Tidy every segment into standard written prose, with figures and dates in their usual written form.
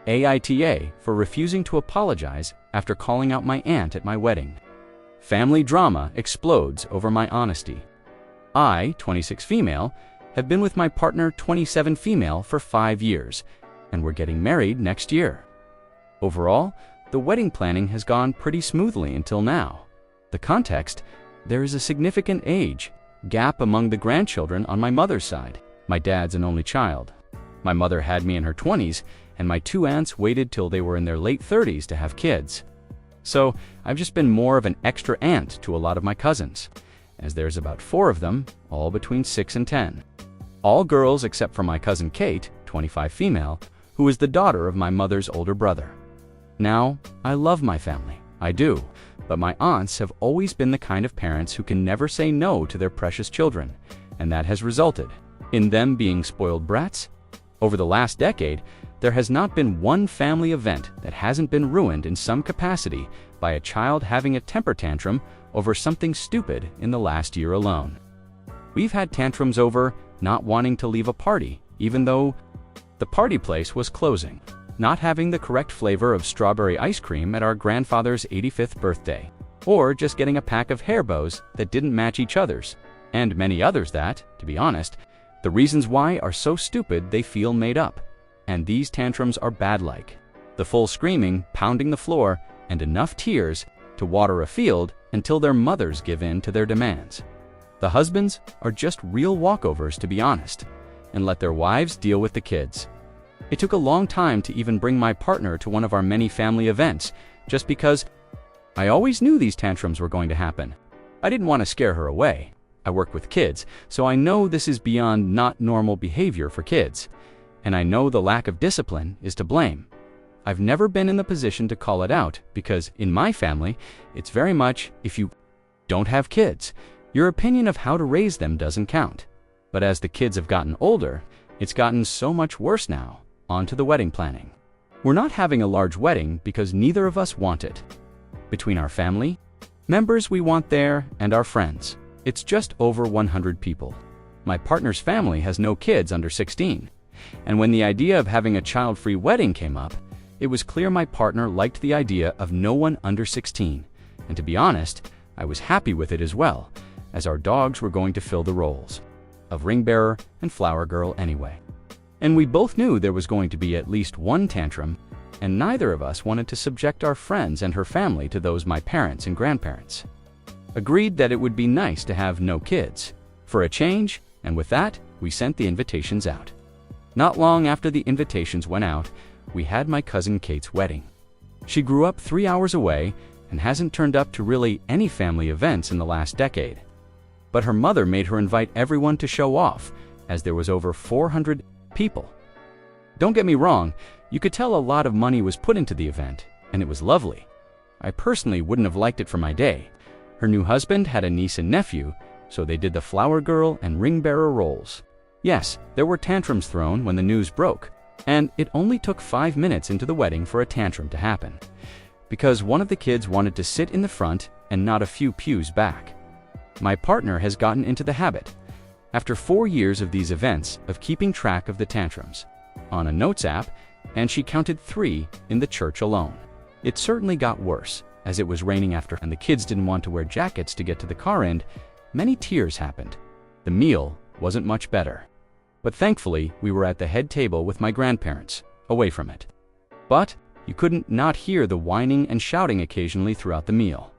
aita for refusing to apologize after calling out my aunt at my wedding. Family drama explodes over my honesty. I, 26 female, have been with my partner, 27 female, for 5 years, and we're getting married next year. Overall, the wedding planning has gone pretty smoothly until now. The context: there is a significant age gap among the grandchildren on my mother's side. My dad's an only child. My mother had me in her 20s, and my 2 aunts waited till they were in their late 30s to have kids. So I've just been more of an extra aunt to a lot of my cousins, as there's about 4 of them, all between 6 and 10. All girls except for my cousin Kate, 25 female, who is the daughter of my mother's older brother. Now, I love my family, I do, but my aunts have always been the kind of parents who can never say no to their precious children, and that has resulted in them being spoiled brats. Over the last decade, there has not been one family event that hasn't been ruined in some capacity by a child having a temper tantrum over something stupid in the last year alone. We've had tantrums over not wanting to leave a party, even though the party place was closing, not having the correct flavor of strawberry ice cream at our grandfather's 85th birthday, or just getting a pack of hair bows that didn't match each other's, and many others that, to be honest, the reasons why are so stupid they feel made up. And these tantrums are bad-like. The full screaming, pounding the floor, and enough tears to water a field until their mothers give in to their demands. The husbands are just real walkovers, to be honest, and let their wives deal with the kids. It took a long time to even bring my partner to one of our many family events, just because I always knew these tantrums were going to happen. I didn't want to scare her away. I work with kids, so I know this is beyond not normal behavior for kids, and I know the lack of discipline is to blame. I've never been in the position to call it out because in my family, it's very much, if you don't have kids, your opinion of how to raise them doesn't count. But as the kids have gotten older, it's gotten so much worse now. On to the wedding planning. We're not having a large wedding because neither of us want it. Between our family members we want there and our friends, it's just over 100 people. My partner's family has no kids under 16. And when the idea of having a child-free wedding came up, it was clear my partner liked the idea of no one under 16. And to be honest, I was happy with it as well, as our dogs were going to fill the roles of ring bearer and flower girl anyway. And we both knew there was going to be at least one tantrum, and neither of us wanted to subject our friends and her family to those my parents and grandparents. Agreed that it would be nice to have no kids, for a change, and with that, we sent the invitations out. Not long after the invitations went out, we had my cousin Kate's wedding. She grew up 3 hours away and hasn't turned up to really any family events in the last decade. But her mother made her invite everyone to show off, as there was over 400 people. Don't get me wrong, you could tell a lot of money was put into the event, and it was lovely. I personally wouldn't have liked it for my day. Her new husband had a niece and nephew, so they did the flower girl and ring bearer roles. Yes, there were tantrums thrown when the news broke, and it only took 5 minutes into the wedding for a tantrum to happen, because one of the kids wanted to sit in the front and not a few pews back. My partner has gotten into the habit, after 4 years of these events, of keeping track of the tantrums on a notes app, and she counted 3 in the church alone. It certainly got worse, as it was raining after and the kids didn't want to wear jackets to get to the car, and many tears happened. The meal wasn't much better. But thankfully, we were at the head table with my grandparents, away from it. But you couldn't not hear the whining and shouting occasionally throughout the meal.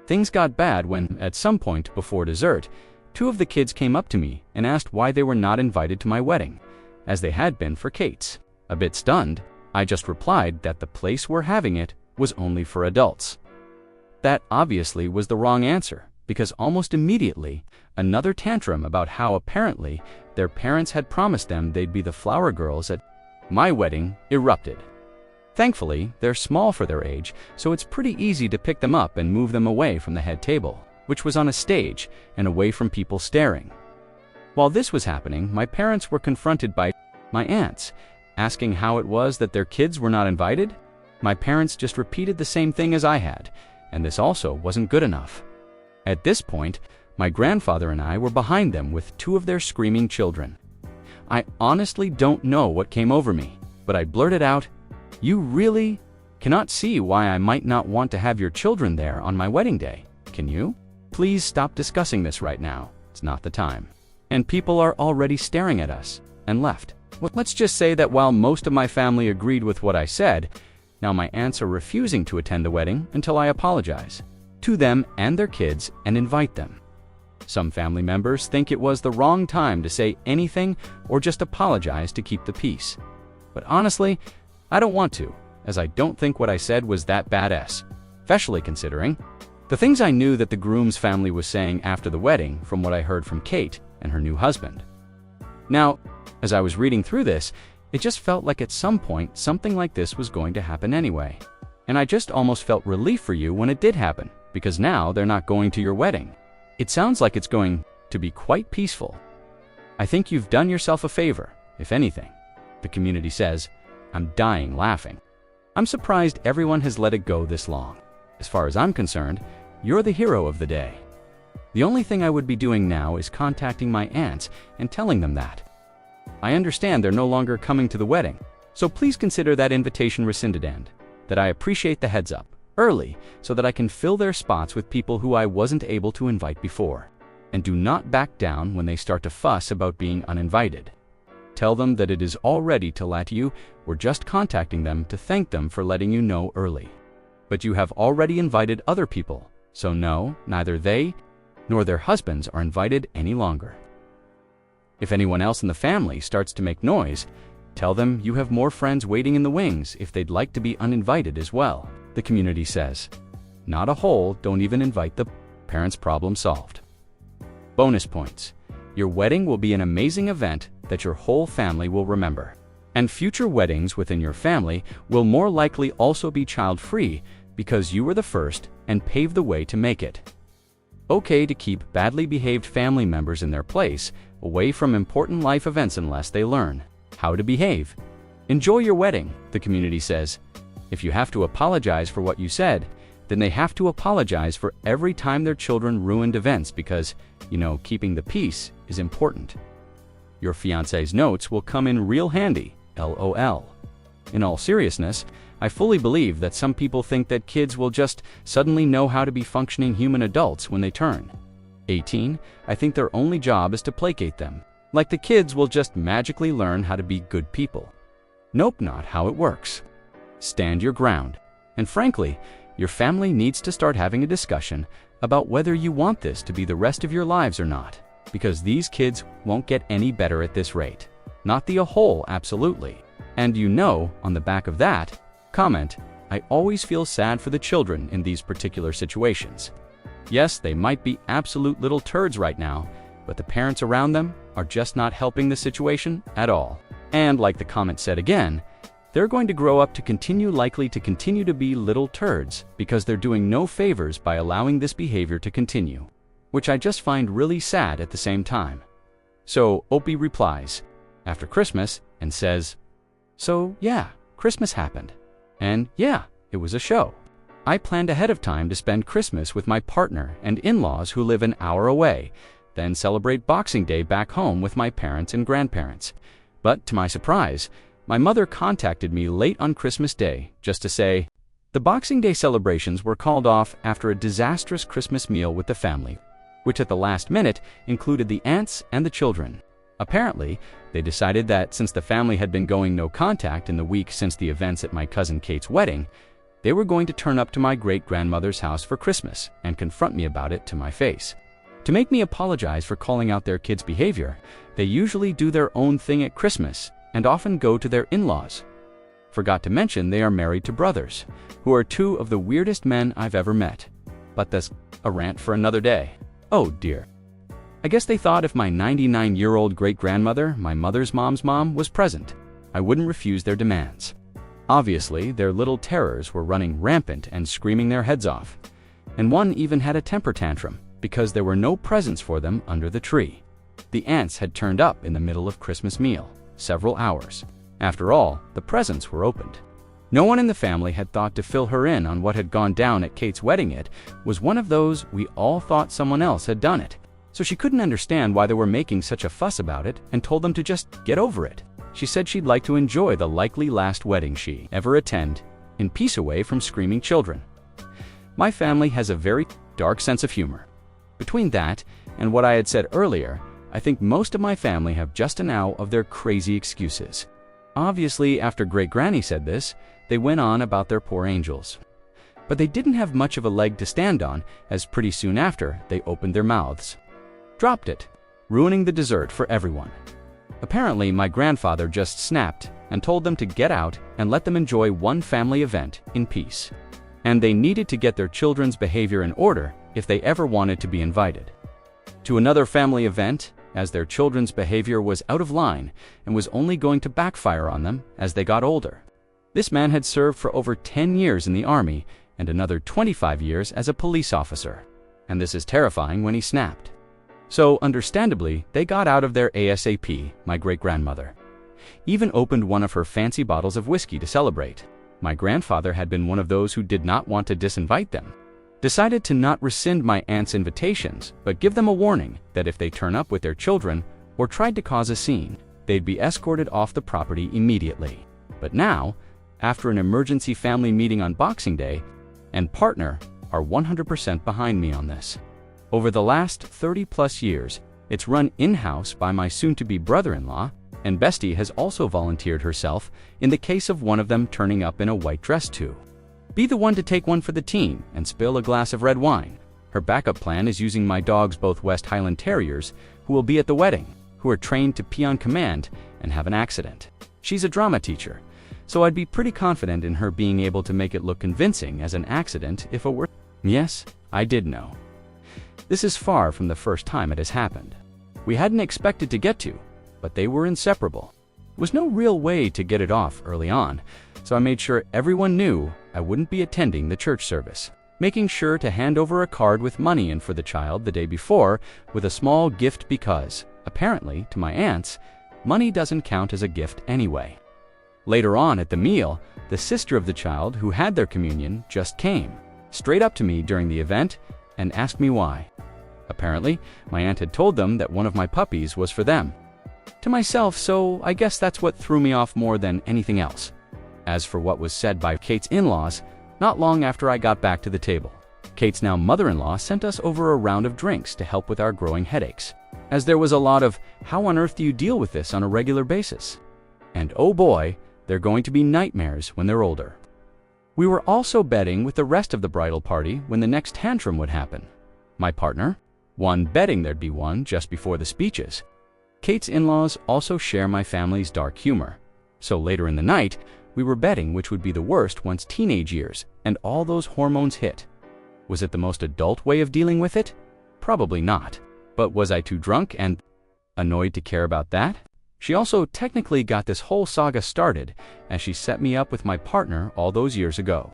Things got bad when, at some point before dessert, 2 of the kids came up to me and asked why they were not invited to my wedding, as they had been for Kate's. A bit stunned, I just replied that the place we're having it was only for adults. That obviously was the wrong answer, because almost immediately, another tantrum about how apparently their parents had promised them they'd be the flower girls at my wedding erupted. Thankfully, they're small for their age, so it's pretty easy to pick them up and move them away from the head table, which was on a stage and away from people staring. While this was happening, my parents were confronted by my aunts, asking how it was that their kids were not invited. My parents just repeated the same thing as I had, and this also wasn't good enough. At this point, my grandfather and I were behind them with 2 of their screaming children. I honestly don't know what came over me, but I blurted out, You really cannot see why I might not want to have your children there on my wedding day, can you? Please stop discussing this right now. It's not the time. And people are already staring at us and left. Well, let's just say that while most of my family agreed with what I said, now my aunts are refusing to attend the wedding until I apologize to them and their kids and invite them. Some family members think it was the wrong time to say anything or just apologize to keep the peace. But honestly, I don't want to, as I don't think what I said was that badass, especially considering the things I knew that the groom's family was saying after the wedding from what I heard from Kate and her new husband. Now, as I was reading through this, it just felt like at some point something like this was going to happen anyway. And I just almost felt relief for you when it did happen, because now they're not going to your wedding. It sounds like it's going to be quite peaceful. I think you've done yourself a favor, if anything. The community says, I'm dying laughing. I'm surprised everyone has let it go this long. As far as I'm concerned, you're the hero of the day. The only thing I would be doing now is contacting my aunts and telling them that. I understand they're no longer coming to the wedding, so please consider that invitation rescinded and that I appreciate the heads up early so that I can fill their spots with people who I wasn't able to invite before. And do not back down when they start to fuss about being uninvited. Tell them that it is all ready to let you. We're just contacting them to thank them for letting you know early. But you have already invited other people, so no, neither they nor their husbands are invited any longer. If anyone else in the family starts to make noise, tell them you have more friends waiting in the wings if they'd like to be uninvited as well, the community says. Not a whole, don't even invite the parents. Problem solved. Bonus points. Your wedding will be an amazing event that your whole family will remember. And future weddings within your family will more likely also be child-free because you were the first and paved the way to make it. Okay to keep badly behaved family members in their place, away from important life events unless they learn how to behave. Enjoy your wedding, the community says. If you have to apologize for what you said, then they have to apologize for every time their children ruined events because, keeping the peace is important. Your fiancé's notes will come in real handy, LOL. In all seriousness, I fully believe that some people think that kids will just suddenly know how to be functioning human adults when they turn 18. I think their only job is to placate them. Like the kids will just magically learn how to be good people. Nope, not how it works. Stand your ground. And frankly, your family needs to start having a discussion about whether you want this to be the rest of your lives or not, because these kids won't get any better at this rate. Not the whole, absolutely. And on the back of that, comment, I always feel sad for the children in these particular situations. Yes, they might be absolute little turds right now, but the parents around them are just not helping the situation at all. And like the comment said again, they're going to grow up to likely continue to be little turds because they're doing no favors by allowing this behavior to continue, which I just find really sad at the same time. So Opie replies after Christmas and says, so yeah, Christmas happened. And yeah, it was a show. I planned ahead of time to spend Christmas with my partner and in-laws who live an hour away, then celebrate Boxing Day back home with my parents and grandparents. But to my surprise, my mother contacted me late on Christmas Day just to say, the Boxing Day celebrations were called off after a disastrous Christmas meal with the family, which at the last minute included the aunts and the children. Apparently, they decided that since the family had been going no contact in the week since the events at my cousin Kate's wedding, they were going to turn up to my great-grandmother's house for Christmas and confront me about it to my face. To make me apologize for calling out their kids' behavior, they usually do their own thing at Christmas and often go to their in-laws. Forgot to mention they are married to brothers, who are two of the weirdest men I've ever met. But that's a rant for another day. Oh dear. I guess they thought if my 99-year-old great-grandmother, my mother's mom's mom, was present, I wouldn't refuse their demands. Obviously, their little terrors were running rampant and screaming their heads off. And one even had a temper tantrum because there were no presents for them under the tree. The aunts had turned up in the middle of Christmas meal, several hours. After all, the presents were opened. No one in the family had thought to fill her in on what had gone down at Kate's wedding. It was one of those we all thought someone else had done it. So she couldn't understand why they were making such a fuss about it and told them to just get over it. She said she'd like to enjoy the likely last wedding she ever attend in peace away from screaming children. My family has a very dark sense of humor. Between that and what I had said earlier, I think most of my family have just enough of their crazy excuses. Obviously, after Great Granny said this, they went on about their poor angels. But they didn't have much of a leg to stand on, as pretty soon after they opened their mouths. Dropped it, ruining the dessert for everyone. Apparently, my grandfather just snapped and told them to get out and let them enjoy one family event in peace. And they needed to get their children's behavior in order if they ever wanted to be invited to another family event, as their children's behavior was out of line and was only going to backfire on them as they got older. This man had served for over 10 years in the army and another 25 years as a police officer. And this is terrifying when he snapped. So, understandably, they got out of there ASAP. My great-grandmother even opened one of her fancy bottles of whiskey to celebrate. My grandfather had been one of those who did not want to disinvite them. Decided to not rescind my aunt's invitations, but give them a warning that if they turn up with their children or tried to cause a scene, they'd be escorted off the property immediately. But now, after an emergency family meeting on Boxing Day, and partner are 100% behind me on this. Over the last 30+ years, it's run in-house by my soon-to-be brother-in-law, and Bestie has also volunteered herself in the case of one of them turning up in a white dress to be the one to take one for the team and spill a glass of red wine. Her backup plan is using my dogs, both West Highland Terriers, who will be at the wedding, who are trained to pee on command and have an accident. She's a drama teacher, so I'd be pretty confident in her being able to make it look convincing as an accident if it were. Yes, I did know. This is far from the first time it has happened. We hadn't expected to get to, but they were inseparable. There was no real way to get it off early on, so I made sure everyone knew I wouldn't be attending the church service, making sure to hand over a card with money in for the child the day before with a small gift because, apparently, to my aunts, money doesn't count as a gift anyway. Later on at the meal, the sister of the child who had their communion just came straight up to me during the event and asked me why. Apparently, my aunt had told them that one of my puppies was for them. To myself, so I guess that's what threw me off more than anything else. As for what was said by Kate's in-laws, not long after I got back to the table, Kate's now mother-in-law sent us over a round of drinks to help with our growing headaches, as there was a lot of, how on earth do you deal with this on a regular basis? And oh boy, they're going to be nightmares when they're older. We were also betting with the rest of the bridal party when the next tantrum would happen. My partner, one betting there'd be one just before the speeches. Kate's in-laws also share my family's dark humor. So later in the night, we were betting which would be the worst once teenage years and all those hormones hit. Was it the most adult way of dealing with it? Probably not. But was I too drunk and annoyed to care about that? She also technically got this whole saga started as she set me up with my partner all those years ago.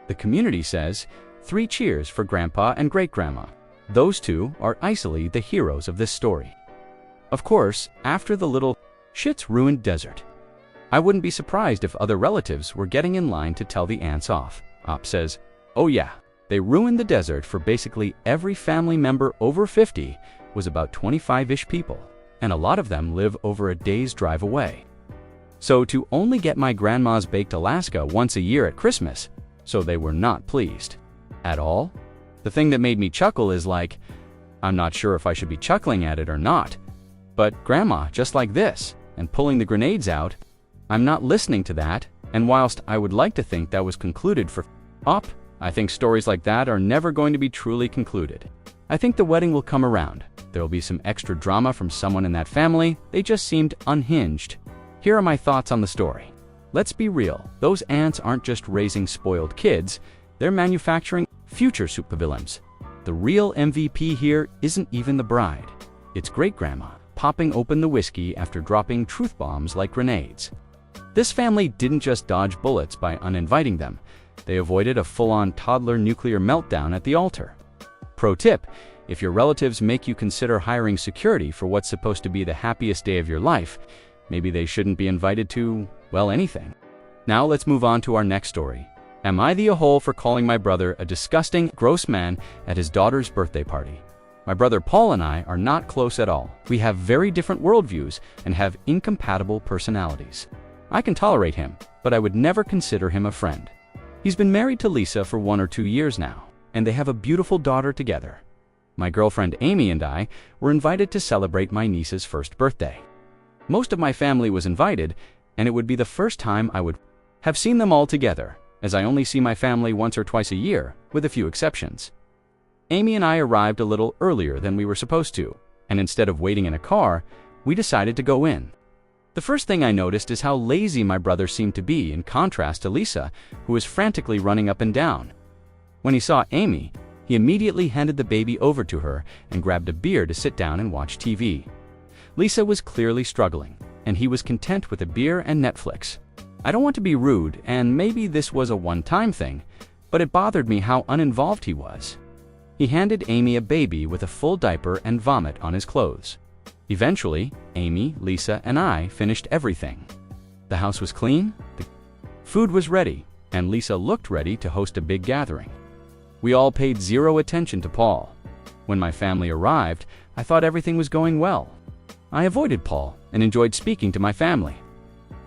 The community says, 3 cheers for Grandpa and Great-Grandma. Those two are icily the heroes of this story. Of course, after the little shit's ruined desert, I wouldn't be surprised if other relatives were getting in line to tell the aunts off. Op says, oh yeah, they ruined the desert for basically every family member over 50 was about 25-ish people, and a lot of them live over a day's drive away. So to only get my grandma's baked Alaska once a year at Christmas, so they were not pleased. At all? The thing that made me chuckle is like, I'm not sure if I should be chuckling at it or not, but Grandma, just like this, and pulling the grenades out, I'm not listening to that, and whilst I would like to think that was concluded for Op, I think stories like that are never going to be truly concluded. I think the wedding will come around. There will be some extra drama from someone in that family. They just seemed unhinged. Here are my thoughts on the story. Let's be real. Those aunts aren't just raising spoiled kids. They're manufacturing future supervillains. The real MVP here isn't even the bride. It's Great-Grandma, popping open the whiskey after dropping truth bombs like grenades. This family didn't just dodge bullets by uninviting them. They avoided a full-on toddler nuclear meltdown at the altar. Pro tip, if your relatives make you consider hiring security for what's supposed to be the happiest day of your life, maybe they shouldn't be invited to, well, anything. Now let's move on to our next story. Am I the a-hole for calling my brother a disgusting, gross man at his daughter's birthday party? My brother Paul and I are not close at all. We have very different worldviews and have incompatible personalities. I can tolerate him, but I would never consider him a friend. He's been married to Lisa for 1 or 2 years now, and they have a beautiful daughter together. My girlfriend Amy and I were invited to celebrate my niece's first birthday. Most of my family was invited, and it would be the first time I would have seen them all together, as I only see my family once or twice a year, with a few exceptions. Amy and I arrived a little earlier than we were supposed to, and instead of waiting in a car, we decided to go in. The first thing I noticed is how lazy my brother seemed to be in contrast to Lisa, who was frantically running up and down. When he saw Amy, he immediately handed the baby over to her and grabbed a beer to sit down and watch TV. Lisa was clearly struggling, and he was content with a beer and Netflix. I don't want to be rude, and maybe this was a one-time thing, but it bothered me how uninvolved he was. He handed Amy a baby with a full diaper and vomit on his clothes. Eventually, Amy, Lisa, and I finished everything. The house was clean, the food was ready, and Lisa looked ready to host a big gathering. We all paid zero attention to Paul. When my family arrived, I thought everything was going well. I avoided Paul and enjoyed speaking to my family.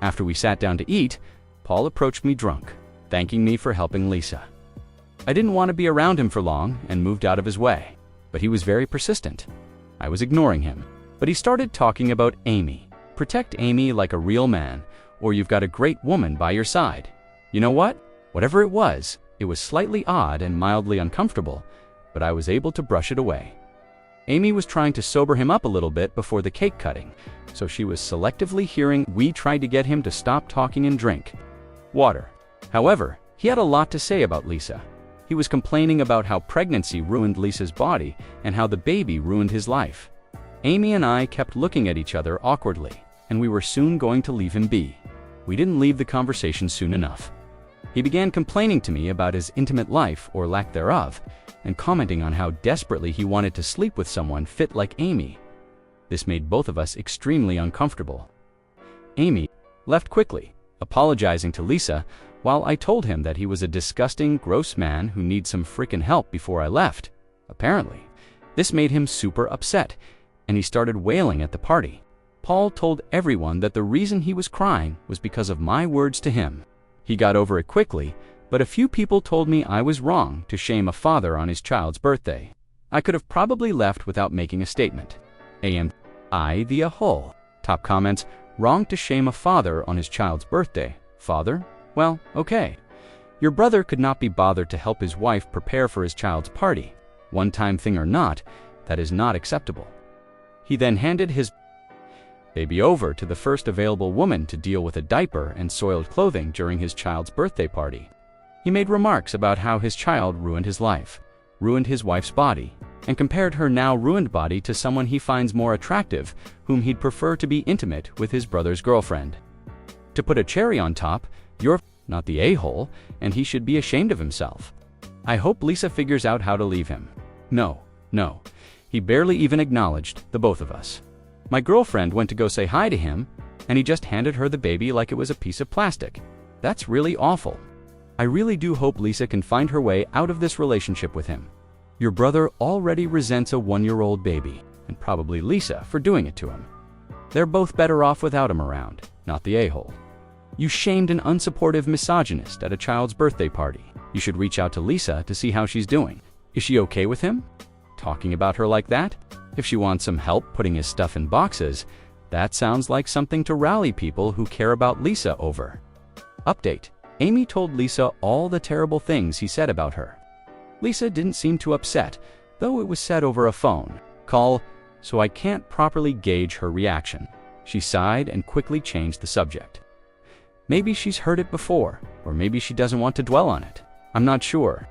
After we sat down to eat, Paul approached me drunk, thanking me for helping Lisa. I didn't want to be around him for long and moved out of his way, but he was very persistent. I was ignoring him, but he started talking about Amy. Protect Amy like a real man, or you've got a great woman by your side. You know what? Whatever it was slightly odd and mildly uncomfortable, but I was able to brush it away. Amy was trying to sober him up a little bit before the cake cutting, so she was selectively hearing. We tried to get him to stop talking and drink water. However, he had a lot to say about Lisa. He was complaining about how pregnancy ruined Lisa's body and how the baby ruined his life. Amy and I kept looking at each other awkwardly, and we were soon going to leave him be. We didn't leave the conversation soon enough. He began complaining to me about his intimate life or lack thereof, and commenting on how desperately he wanted to sleep with someone fit like Amy. This made both of us extremely uncomfortable. Amy left quickly, apologizing to Lisa, while I told him that he was a disgusting, gross man who needs some frickin' help before I left. Apparently, this made him super upset, and he started wailing at the party. Paul told everyone that the reason he was crying was because of my words to him. He got over it quickly, but a few people told me I was wrong to shame a father on his child's birthday. I could have probably left without making a statement. I the whole. Top comments: wrong to shame a father on his child's birthday. Father? Well, okay. Your brother could not be bothered to help his wife prepare for his child's party. One-time thing or not, that is not acceptable. He then handed his baby over to the first available woman to deal with a diaper and soiled clothing during his child's birthday party. He made remarks about how his child ruined his life, ruined his wife's body, and compared her now ruined body to someone he finds more attractive, whom he'd prefer to be intimate with his brother's girlfriend. To put a cherry on top, you're not the a-hole, and he should be ashamed of himself. I hope Lisa figures out how to leave him. No. He barely even acknowledged the both of us. My girlfriend went to go say hi to him, and he just handed her the baby like it was a piece of plastic. That's really awful. I really do hope Lisa can find her way out of this relationship with him. Your brother already resents a 1-year-old baby, and probably Lisa for doing it to him. They're both better off without him around, not the a-hole. You shamed an unsupportive misogynist at a child's birthday party. You should reach out to Lisa to see how she's doing. Is she okay with him talking about her like that? If she wants some help putting his stuff in boxes, that sounds like something to rally people who care about Lisa over. Update: Amy told Lisa all the terrible things he said about her. Lisa didn't seem too upset, though it was said over a phone call, so I can't properly gauge her reaction. She sighed and quickly changed the subject. Maybe she's heard it before, or maybe she doesn't want to dwell on it. I'm not sure.